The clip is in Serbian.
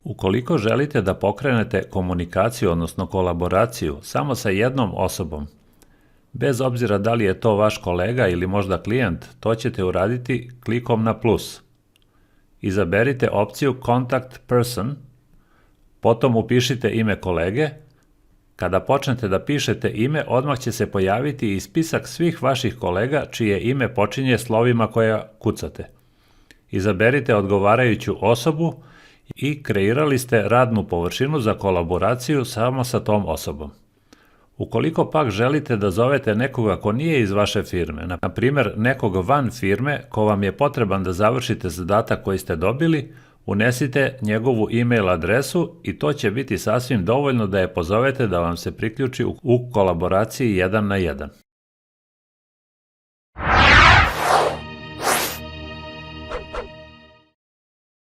Ukoliko želite da pokrenete komunikaciju, odnosno kolaboraciju, samo sa jednom osobom, bez obzira da li je to vaš kolega ili možda klijent, to ćete uraditi klikom na plus. Izaberite opciju Contact Person, potom upišite ime kolege. Kada počnete da pišete ime, odmah će se pojaviti i spisak svih vaših kolega čije ime počinje slovima koja kucate. Izaberite odgovarajuću osobu i kreirali ste radnu površinu za kolaboraciju samo sa tom osobom. Ukoliko pak želite da zovete nekoga ko nije iz vaše firme, na primjer nekog van firme ko vam je potreban da završite zadatak koji ste dobili, unesite njegovu e-mail adresu i to će biti sasvim dovoljno da je pozovete da vam se priključi u kolaboraciji 1 na 1.